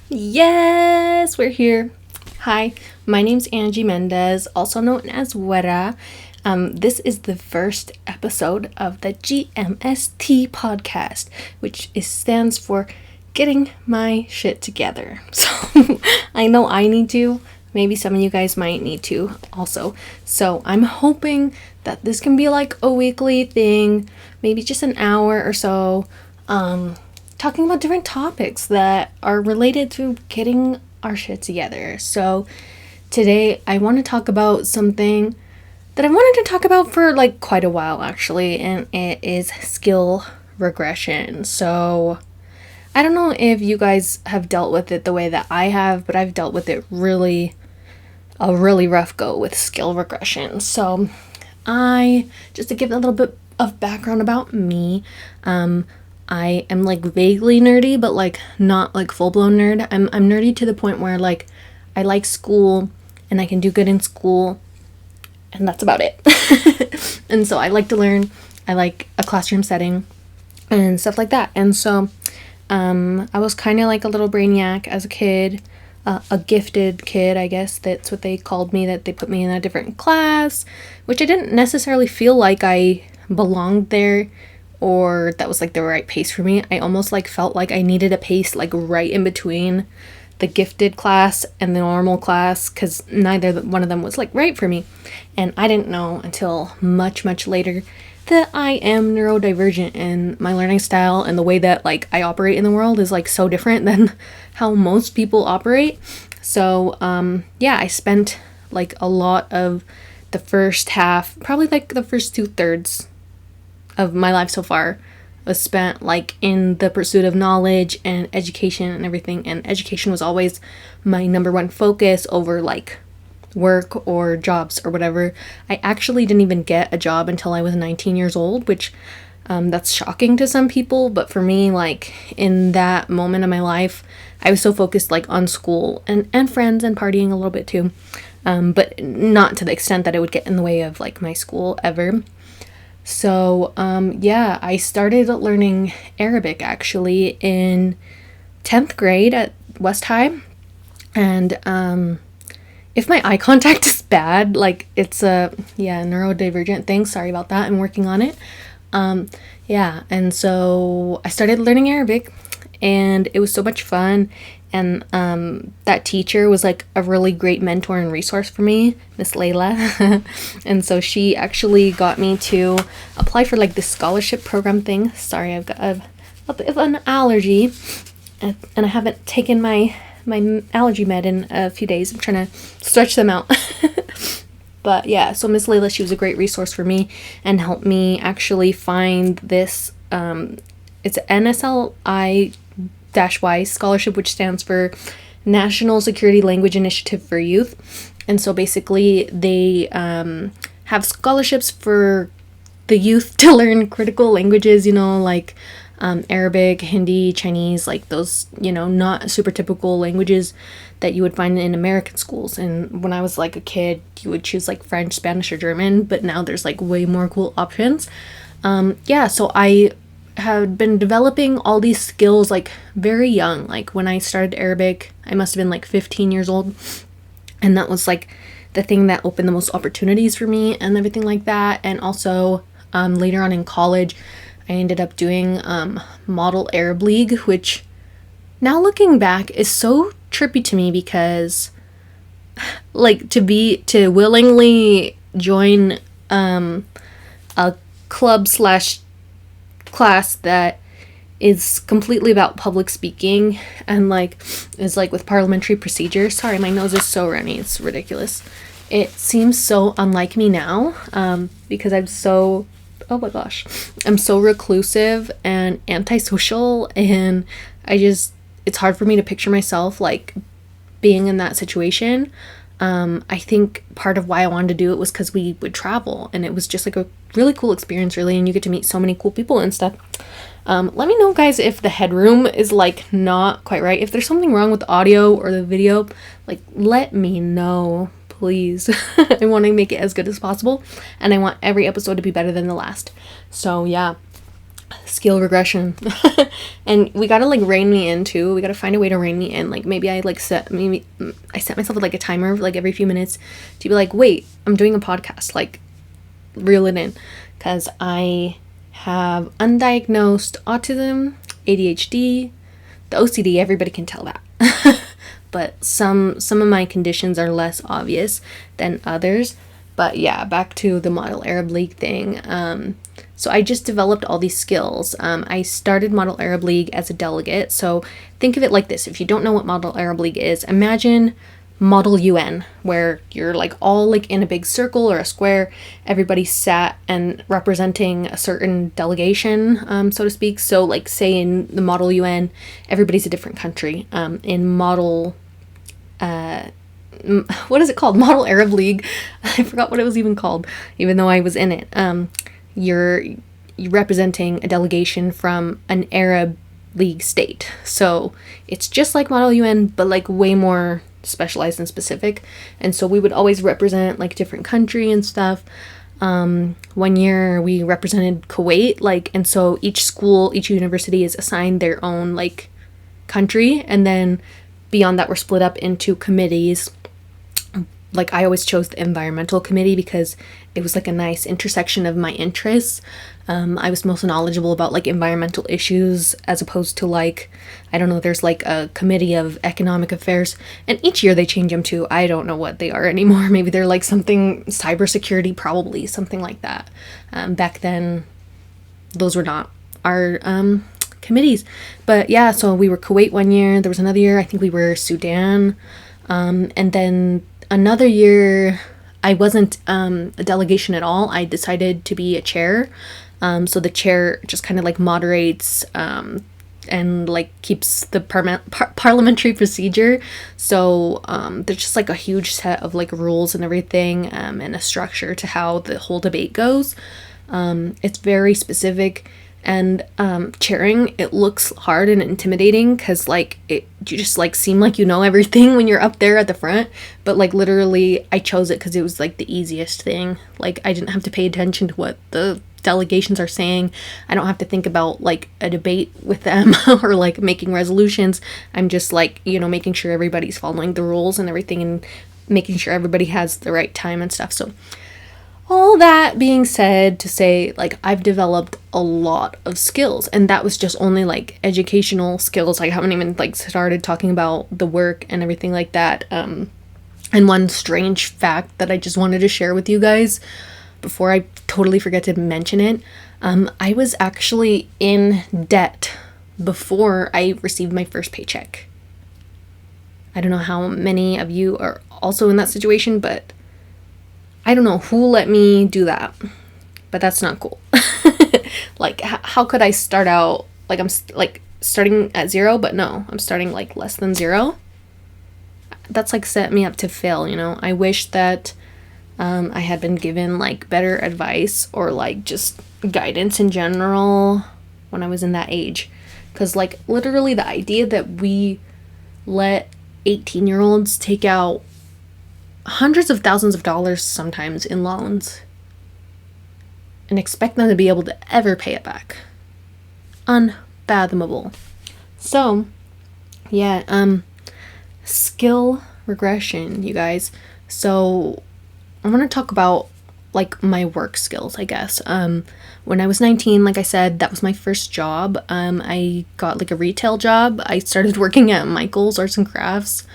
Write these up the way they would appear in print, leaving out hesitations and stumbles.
Yes, we're here. Hi, my name's Angie Mendez, also known as Wera. This is the first episode of the GMST podcast, which stands for Getting My Shit Together. So I know I need to. Maybe some of you guys might need to also. So I'm hoping that this can be like a weekly thing, maybe just an hour or so. Talking about different topics that are related to getting our shit together. So today I want to talk about something that I wanted to talk about for like quite a while actually, and it is skill regression. So I don't know if you guys have dealt with it the way that I have, but I've dealt with it a really rough go with skill regression. So I just to give a little bit of background about me, I am like vaguely nerdy, but like not like full blown nerd. I'm nerdy to the point where like I like school and I can do good in school, and that's about it. And so I like to learn. I like a classroom setting and stuff like that. And so I was kind of like a little brainiac as a kid, a gifted kid, I guess that's what they called me, that they put me in a different class, which I didn't necessarily feel like I belonged there or that was like the right pace for me. I almost like felt like I needed a pace like right in between the gifted class and the normal class, because neither one of them was like right for me. And I didn't know until much later that I am neurodivergent, and my learning style and the way that like I operate in the world is like so different than how most people operate. So yeah, I spent like a lot of the first half, probably like the first 2/3 of my life so far was spent like in the pursuit of knowledge and education and everything, and education was always my number one focus over like work or jobs or whatever. I actually didn't even get a job until I was 19 years old, which that's shocking to some people, but for me, like in that moment of my life, I was so focused like on school and friends and partying a little bit too, but not to the extent that it would get in the way of like my school ever. So, yeah, I started learning Arabic actually in 10th grade at West High. And if my eye contact is bad, like it's a, neurodivergent thing. Sorry about that. I'm working on it. Yeah, and so I started learning Arabic, and it was so much fun. And that teacher was like a really great mentor and resource for me, Miss Layla. And so she actually got me to apply for like this scholarship program thing. Sorry, I've got a bit of an allergy, and I haven't taken my allergy med in a few days. I'm trying to stretch them out. But yeah, so Miss Layla, she was a great resource for me and helped me actually find this. It's NSLI-Y scholarship, which stands for National Security Language Initiative for Youth. And so basically they have scholarships for the youth to learn critical languages, like Arabic, Hindi, Chinese, like those, not super typical languages that you would find in American schools. And when I was like a kid, you would choose like French, Spanish, or German, but now there's like way more cool options. Yeah, so I had been developing all these skills like very young. Like when I started Arabic, I must have been like 15 years old, and that was like the thing that opened the most opportunities for me and everything like that. And also later on in college, I ended up doing Model Arab League, which now looking back is so trippy to me, because like to willingly join a club slash class that is completely about public speaking and like is like with parliamentary procedure. Sorry, my nose is so runny, it's ridiculous. It seems so unlike me now, because I'm so, oh my gosh, I'm so reclusive and antisocial, and it's hard for me to picture myself like being in that situation. I think part of why I wanted to do it was because we would travel, and it was just like a really cool experience, really, and you get to meet so many cool people and stuff. Let me know, guys, if the headroom is like not quite right. If there's something wrong with the audio or the video, like let me know, please. I want to make it as good as possible, and I want every episode to be better than the last. So yeah, Skill Regression. And we gotta like rein me in too. We gotta find a way to rein me in. Like maybe I set myself like a timer of like every few minutes to be like, wait, I'm doing a podcast, like reel it in. Because I have undiagnosed autism, ADHD, the OCD, everybody can tell that. But some of my conditions are less obvious than others. But yeah, back to the Model Arab League thing. So I just developed all these skills. I started Model Arab League as a delegate. So think of it like this. If you don't know what Model Arab League is, imagine Model UN, where you're like all like in a big circle or a square. Everybody sat and representing a certain delegation, so to speak. So like say in the Model UN, everybody's a different country. In Model what is it called? Model Arab League. I forgot what it was even called, even though I was in it. You're representing a delegation from an Arab League state. So it's just like Model UN, but like way more specialized and specific. And so we would always represent like different country and stuff. One year we represented Kuwait, like, and so each school, each university is assigned their own like country, and then beyond that we're split up into committees. Like I always chose the environmental committee because it was like a nice intersection of my interests. I was most knowledgeable about like environmental issues as opposed to like, I don't know, there's like a committee of economic affairs, and each year they change them to, I don't know what they are anymore. Maybe they're like something cybersecurity, probably something like that. Back then those were not our committees. But yeah, so we were Kuwait one year. There was another year I think we were Sudan, and then another year I wasn't a delegation at all. I decided to be a chair. So the chair just kind of like moderates and like keeps the parliamentary procedure. So there's just like a huge set of like rules and everything, and a structure to how the whole debate goes. It's very specific. And chairing, it looks hard and intimidating because like you just like seem like you know everything when you're up there at the front, but like literally I chose it because it was like the easiest thing. Like I didn't have to pay attention to what the delegations are saying. I don't have to think about like a debate with them or like making resolutions. I'm just like, you know, making sure everybody's following the rules and everything, and making sure everybody has the right time and stuff. So all that being said, to say like I've developed a lot of skills, and that was just only like educational skills. I haven't even like started talking about the work and everything like that. And one strange fact that I just wanted to share with you guys before I totally forget to mention it, I was actually in debt before I received my first paycheck. I don't know how many of you are also in that situation, but I don't know who let me do that, but that's not cool. Like, how could I start out, like, I'm starting at zero, but no, I'm starting like less than zero. That's like set me up to fail, you know? I wish that I had been given like better advice or like just guidance in general when I was in that age. Because like literally the idea that we let 18-year-olds take out hundreds of thousands of dollars sometimes in loans and expect them to be able to ever pay it back. Unfathomable. So, yeah, skill regression, you guys. So, I want to talk about like my work skills, I guess. When I was 19, like I said, that was my first job. I got like a retail job. I started working at Michael's Arts and Crafts.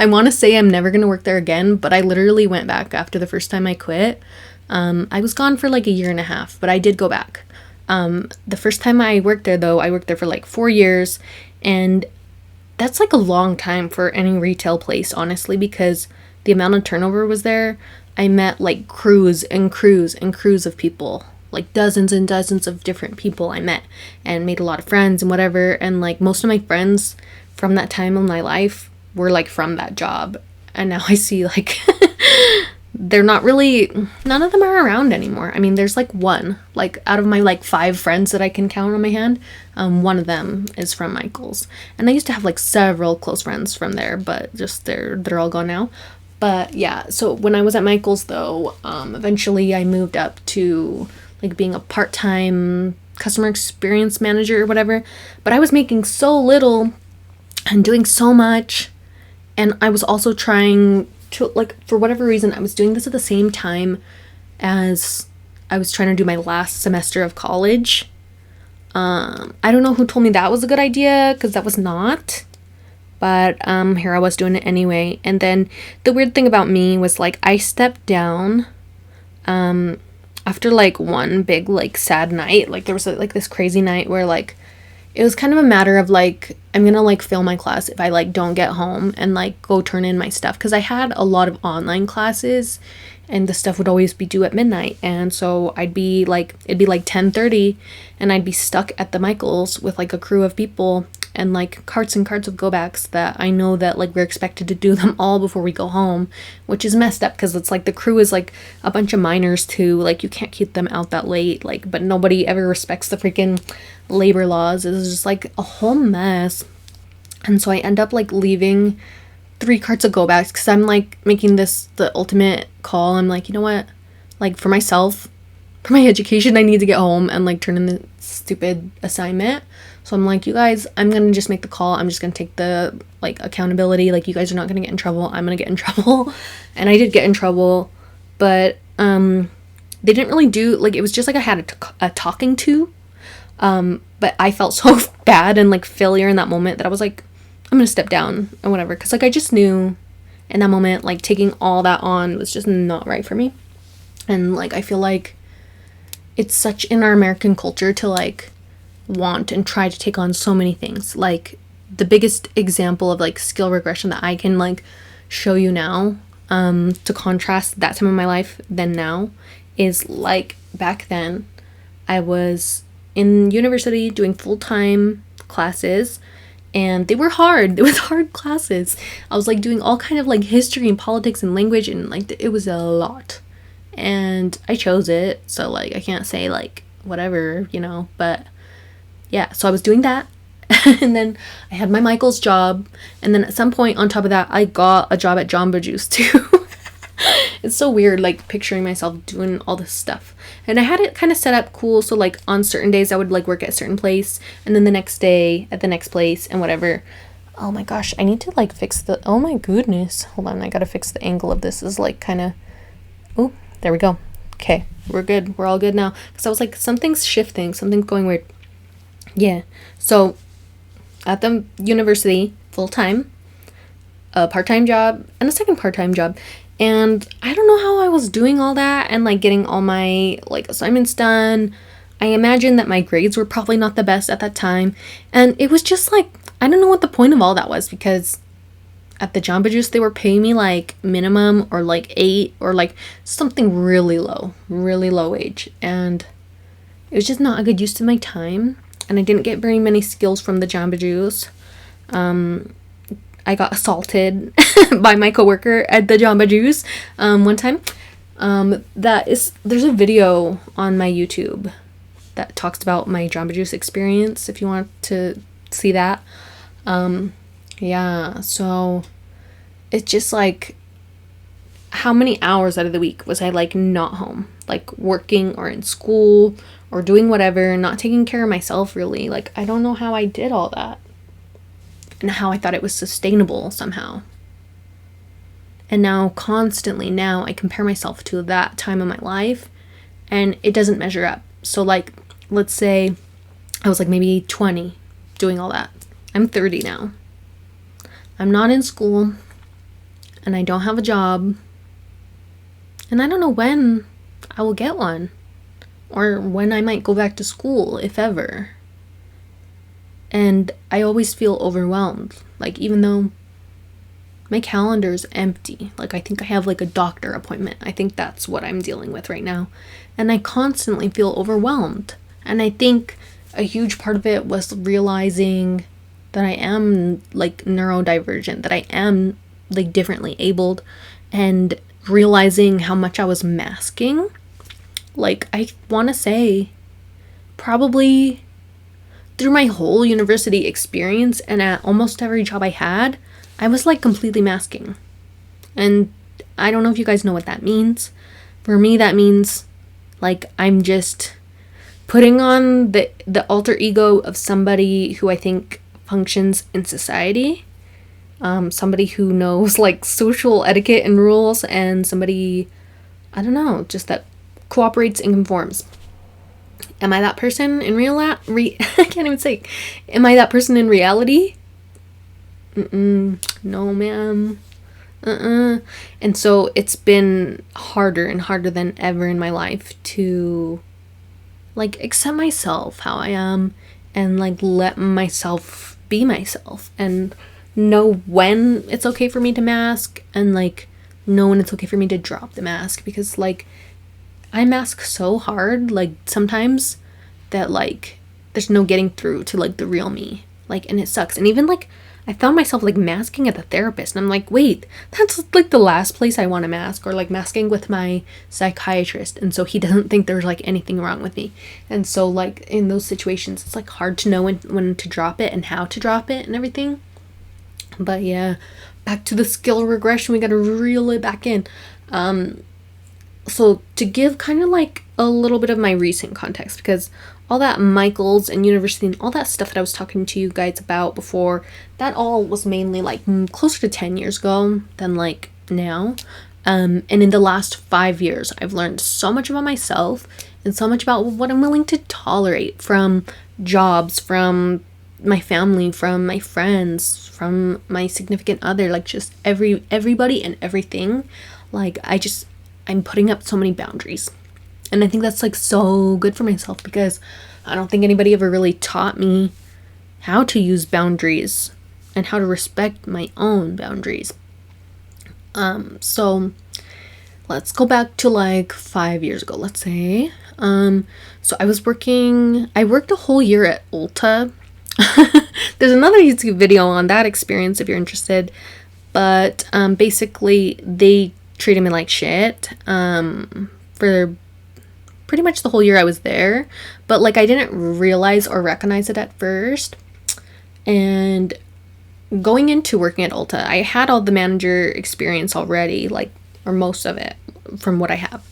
I want to say I'm never going to work there again, but I literally went back after the first time I quit. I was gone for like a year and a half, but I did go back. The first time I worked there, though, I worked there for like 4 years, and that's like a long time for any retail place, honestly, because the amount of turnover was there. I met like crews and crews and crews of people, like dozens and dozens of different people I met and made a lot of friends and whatever. And like most of my friends from that time in my life were like from that job, and now I see like they're not really, none of them are around anymore. I mean, there's like one, like out of my like 5 friends that I can count on my hand, one of them is from Michael's, and I used to have like several close friends from there, but just they're all gone now. But yeah, so when I was at Michael's though, eventually I moved up to like being a part-time customer experience manager or whatever, but I was making so little and doing so much. And I was also trying to, like, for whatever reason, I was doing this at the same time as I was trying to do my last semester of college. I don't know who told me that was a good idea, because that was not. But here I was doing it anyway. And then the weird thing about me was, like, I stepped down after, like, one big, like, sad night. Like, there was, like, this crazy night where, like, it was kind of a matter of, like, I'm gonna, like, fail my class if I, like, don't get home and, like, go turn in my stuff. Because I had a lot of online classes, and the stuff would always be due at midnight. And so I'd be, like, it'd be, like, 10:30, and I'd be stuck at the Michaels with, like, a crew of people and, like, carts and carts of go-backs that I know that, like, we're expected to do them all before we go home, which is messed up, because it's, like, the crew is, like, a bunch of minors, too. Like, you can't keep them out that late, like, but nobody ever respects the freaking labor laws. It was just, like, a whole mess. And so I end up, like, leaving 3 carts of go-backs, because I'm, like, making this the ultimate call. I'm like, you know what? Like, for myself, for my education, I need to get home and, like, turn in the stupid assignment. So I'm like, you guys, I'm gonna just make the call. I'm just gonna take the, like, accountability. Like, you guys are not gonna get in trouble. I'm gonna get in trouble. And I did get in trouble, but they didn't really do, like, it was just like I had a talking to. But I felt so bad and, like, failure in that moment that I was like, I'm gonna step down and whatever. Because, like, I just knew in that moment, like, taking all that on was just not right for me. And, like, I feel like it's such in our American culture to, like, want and try to take on so many things. Like, the biggest example of, like, skill regression that I can, like, show you now, to contrast that time of my life than now, is, like, back then I was in university doing full-time classes, and they were hard. It was hard classes. I was, like, doing all kind of, like, history and politics and language, and, like, it was a lot. And I chose it, so, like, I can't say, like, whatever, you know, but yeah, so I was doing that. And then I had my Michael's job, and then at some point on top of that, I got a job at Jamba Juice too. It's so weird, like, picturing myself doing all this stuff. And I had it kind of set up cool, so, like, on certain days I would, like, work at a certain place, and then the next day at the next place, and whatever. Oh my gosh, I need to, like, fix the, oh my goodness, hold on, I gotta fix the angle of this. Is, like, kind of, oh, there we go. Okay, we're good, we're all good now. Because I was like, something's shifting, something's going weird. Yeah, so at the university, full-time, a part-time job, and a second part-time job. And I don't know how I was doing all that and, like, getting all my, like, assignments done. I imagine that my grades were probably not the best at that time. And it was just, like, I don't know what the point of all that was, because at the Jamba Juice, they were paying me, like, minimum or, like, 8 or, like, something really low wage. And it was just not a good use of my time. And I didn't get very many skills from the Jamba Juice. I got assaulted by my coworker at the Jamba Juice one time. There's a video on my YouTube that talks about my Jamba Juice experience, if you want to see that. Yeah, so it's just, like, how many hours out of the week was I, like, not home, like, working or in school or doing whatever, not taking care of myself, really. Like, I don't know how I did all that and how I thought it was sustainable somehow. And now, constantly now, I compare myself to that time of my life, and it doesn't measure up. So, like, let's say I was, like, maybe 20 doing all that. I'm 30 now. I'm not in school, and I don't have a job, and I don't know when I will get one, or when I might go back to school, if ever. And I always feel overwhelmed, like, even though my calendar's empty, like, I think I have, like, a doctor appointment. I think that's what I'm dealing with right now, and I constantly feel overwhelmed. And I think a huge part of it was realizing that I am, like, neurodivergent, that I am, like, differently abled, and realizing how much I was masking. Like, I want to say probably through my whole university experience and at almost every job I had, I was, like, completely masking. And I don't know if you guys know what that means. For me, that means Like, I'm just putting on the alter ego of somebody who I think functions in society. Somebody who knows, like, social etiquette and rules, and somebody, I don't know, just that cooperates and conforms. Am I that person in I can't even say. Am I that person in reality? No, ma'am. And so it's been harder and harder than ever in my life to, like, accept myself how I am and, like, let myself be myself and know when it's okay for me to mask and, like, know when it's okay for me to drop the mask, because, like, I mask so hard, like, sometimes that, like, there's no getting through to, like, the real me, like, and it sucks. And even, like, I found myself, like, masking at the therapist, and I'm like, wait, that's, like, the last place I want to mask, or, like, masking with my psychiatrist, and so he doesn't think there's, like, anything wrong with me. And so, like, in those situations, it's, like, hard to know when to drop it and how to drop it and everything. But yeah, back to the skill regression, we gotta reel it back in. So to give kind of like a little bit of my recent context, because all that Michael's and university and all that stuff that I was talking to you guys about before, that all was mainly like closer to 10 years ago than like now. And in the last 5 years, I've learned so much about myself and so much about what I'm willing to tolerate from jobs, from my family, from my friends, from my significant other, like just everybody and everything. Like, I'm putting up so many boundaries. And I think that's like so good for myself, because I don't think anybody ever really taught me how to use boundaries and how to respect my own boundaries. So let's go back to like 5 years ago, let's say. So I worked a whole year at Ulta. There's another YouTube video on that experience if you're interested. But basically they treated me like shit for pretty much the whole year I was there. But like, I didn't realize or recognize it at first. And going into working at Ulta, I had all the manager experience already, like, or most of it from what I have.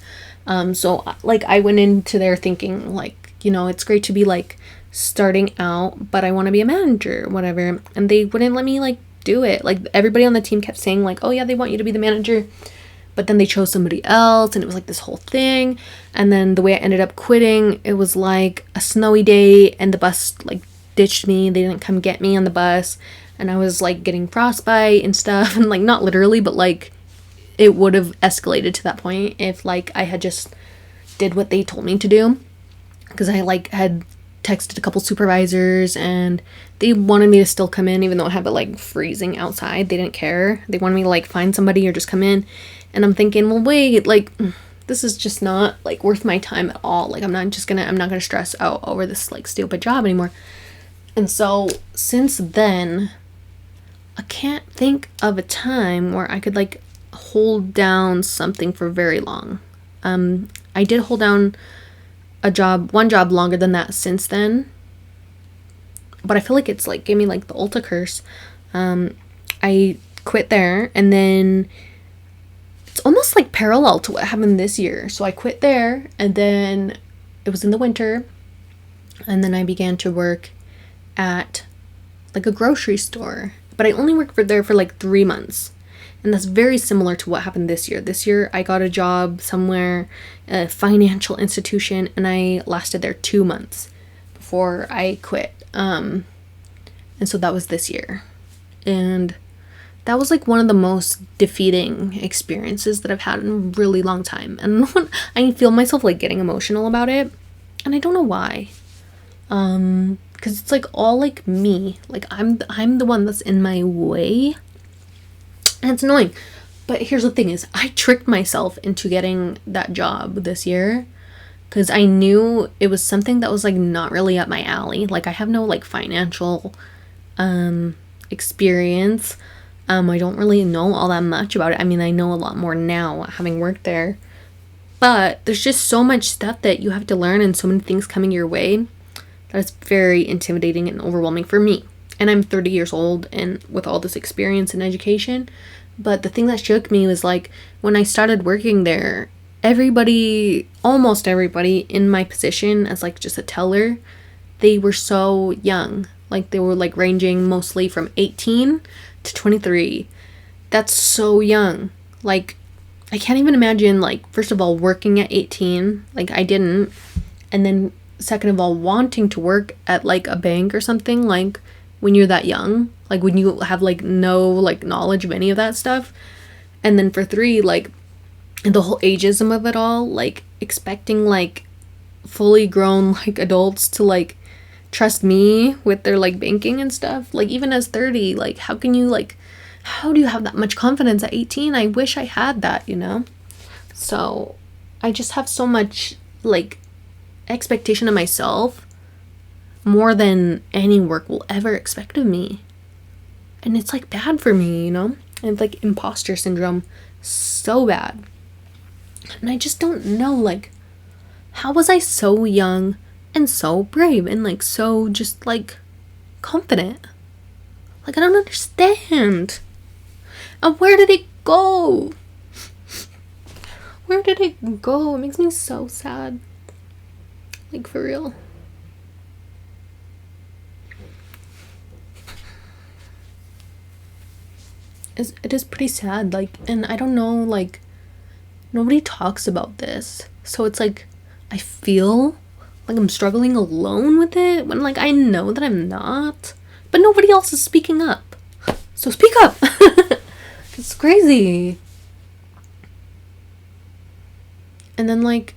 So like, I went into there thinking like, you know, it's great to be like starting out, but I want to be a manager, whatever. And they wouldn't let me like do it. Like, everybody on the team kept saying like, oh yeah, they want you to be the manager. But then they chose somebody else, and it was like this whole thing. And then the way I ended up quitting, it was like a snowy day, and the bus like ditched me. They didn't come get me on the bus, and I was like getting frostbite and stuff. And like, not literally, but like it would have escalated to that point if like I had just did what they told me to do. Because I like had texted a couple supervisors, and they wanted me to still come in even though it had been like freezing outside. They didn't care. They wanted me to like find somebody or just come in. And I'm thinking, well, wait, like, this is just not like worth my time at all. Like, I'm not gonna stress out over this like stupid job anymore. And so since then, I can't think of a time where I could like hold down something for very long. I did hold down one job longer than that since then, but I feel like it's like gave me like the Ulta curse. I quit there, and then it's almost like parallel to what happened this year. So I quit there, and then it was in the winter, and then I began to work at like a grocery store, but I only worked there for like 3 months. And that's very similar to what happened this year. This year I got a job somewhere, a financial institution, and I lasted there 2 months before I quit. And so that was this year. And that was like one of the most defeating experiences that I've had in a really long time. And I feel myself like getting emotional about it. And I don't know why. Because it's like all like me. Like I'm the one that's in my way. And it's annoying. But here's the thing is, I tricked myself into getting that job this year. Because I knew it was something that was like not really up my alley. Like, I have no like financial experience. I don't really know all that much about it. I mean, I know a lot more now having worked there. But there's just so much stuff that you have to learn, and so many things coming your way, that it's very intimidating and overwhelming for me. And I'm 30 years old and with all this experience and education. But the thing that shook me was like, when I started working there, almost everybody in my position as like just a teller, they were so young. Like they were like ranging mostly from 18 to 23. That's so young. Like I can't even imagine, like, first of all, working at 18. Like I didn't. And then second of all, wanting to work at like a bank or something, like when you're that young, like when you have like no like knowledge of any of that stuff. And then for 3, like the whole ageism of it all, like expecting like fully grown like adults to like trust me with their like banking and stuff. Like even as 30, like how do you have that much confidence at 18? I wish I had that, you know? So I just have so much like expectation of myself, more than any work will ever expect of me. And it's like bad for me, you know? And like imposter syndrome, so bad. And I just don't know, like, how was I so young and so brave and like so just like confident? Like I don't understand. And where did it go? Where did it go? It makes me so sad. Like for real. It is pretty sad, like, and I don't know, like, nobody talks about this, so it's like I feel like I'm struggling alone with it when like I know that I'm not, but nobody else is speaking up. So speak up. It's crazy. And then like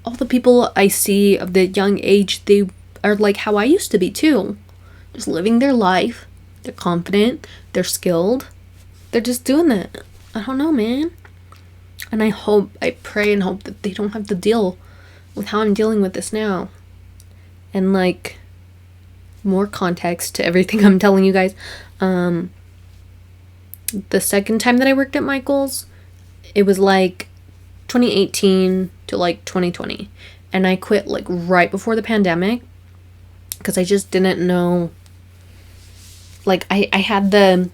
all the people I see of the young age, they are like how I used to be too, just living their life. They're confident, they're skilled, they're just doing it. I don't know, man. And I pray and hope that they don't have to deal with how I'm dealing with this now. And like, more context to everything I'm telling you guys. The second time that I worked at Michael's, it was like 2018 to like 2020. And I quit like right before the pandemic because I just didn't know. Like I had the,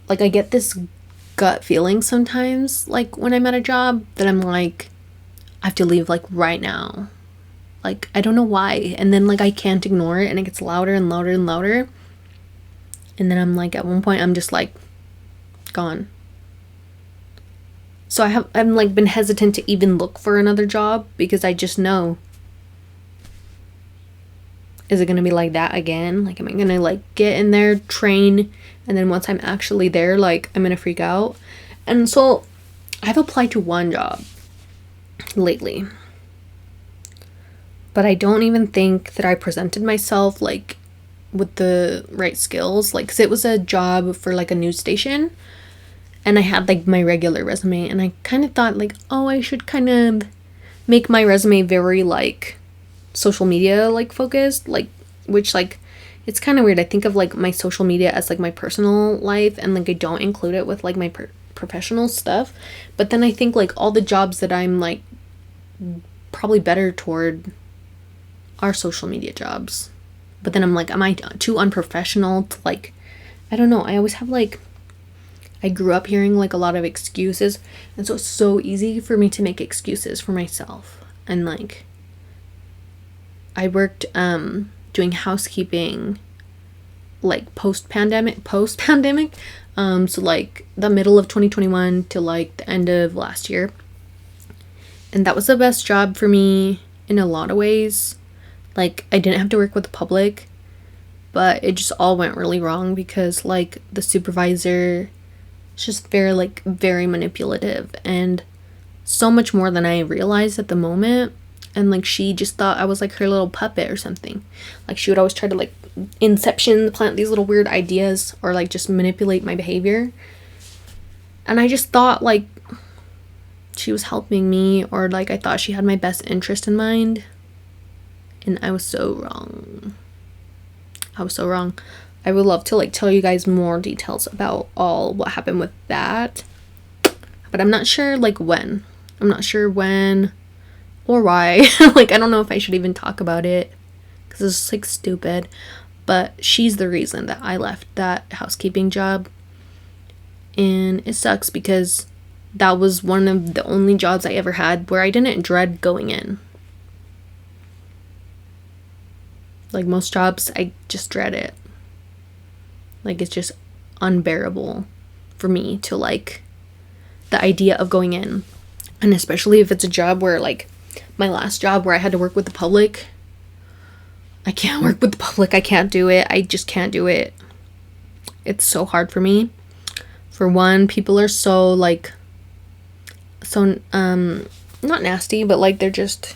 like I get this gut feeling sometimes, like when I'm at a job, that I'm like, I have to leave like right now. Like I don't know why. And then like I can't ignore it and it gets louder and louder and louder. And then I'm like, at one point I'm just like gone. So I'm like been hesitant to even look for another job because I just know, is it gonna be like that again? Like am I gonna like get in there, train, and then once I'm actually there, like I'm gonna freak out? And so I've applied to one job lately, but I don't even think that I presented myself like with the right skills, like 'cause it was a job for like a news station. And I had like my regular resume, and I kind of thought like, oh, I should kind of make my resume very like social media like focused, like, which like it's kind of weird. I think of like my social media as like my personal life, and like I don't include it with like my professional stuff. But then I think like all the jobs that I'm like probably better toward are social media jobs. But then I'm like, am I too unprofessional to like, I don't know. I always have like, I grew up hearing like a lot of excuses, and so it's so easy for me to make excuses for myself. And like I worked doing housekeeping like post-pandemic, so like the middle of 2021 to like the end of last year. And that was the best job for me in a lot of ways. Like I didn't have to work with the public, but it just all went really wrong because like the supervisor, it's just very manipulative, and so much more than I realized at the moment. And like she just thought I was like her little puppet or something. Like she would always try to like plant these little weird ideas or like just manipulate my behavior. And I just thought like she was helping me, or like I thought she had my best interest in mind. And I was so wrong. I would love to like tell you guys more details about all what happened with that, but I'm not sure like when. I'm not sure when or why. Like I don't know if I should even talk about it because it's like stupid. But she's the reason that I left that housekeeping job, and it sucks because that was one of the only jobs I ever had where I didn't dread going in. Like most jobs, I just dread it. Like it's just unbearable for me to like the idea of going in. And especially if it's a job where like my last job where I had to work with the public. I can't work with the public. I can't do it. I just can't do it. It's so hard for me. For one, people are so like not nasty, but like they're just,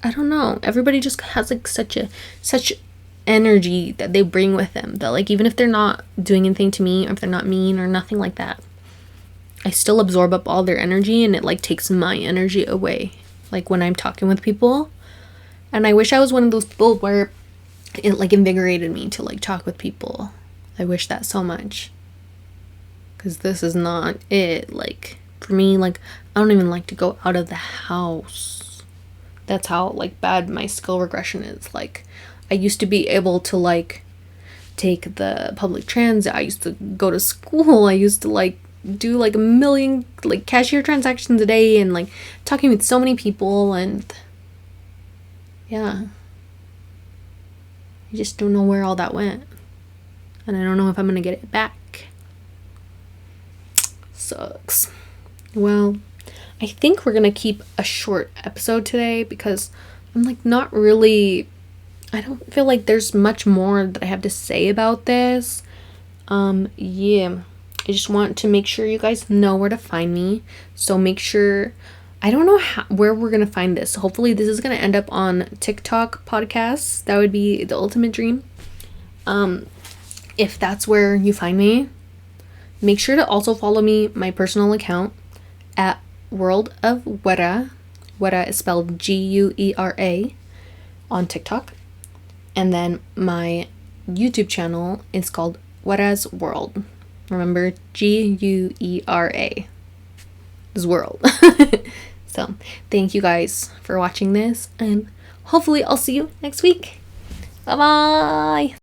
I don't know. Everybody just has like such energy that they bring with them that like even if they're not doing anything to me or if they're not mean or nothing like that, I still absorb up all their energy and it like takes my energy away. Like when I'm talking with people, and I wish I was one of those people where it like invigorated me to like talk with people. I wish that so much. Because this is not it. Like, for me, like, I don't even like to go out of the house. That's how, like, bad my skill regression is. Like, I used to be able to, like, take the public transit. I used to go to school. I used to, like, do, like, a million, like, cashier transactions a day and, like, talking with so many people. And, yeah. I just don't know where all that went. And I don't know if I'm going to get it back. Sucks. Well, I think we're gonna keep a short episode today because I'm like not really, I don't feel like there's much more that I have to say about this. Yeah, I just want to make sure you guys know where to find me. So make sure, I don't know where we're gonna find this. Hopefully this is gonna end up on TikTok podcasts. That would be the ultimate dream. If that's where you find me, make sure to also follow me, my personal account, at World of Wera. Wera is spelled Guera on TikTok. And then my YouTube channel is called Wera's World. Remember, Guera is world. So, thank you guys for watching this. And hopefully I'll see you next week. Bye-bye!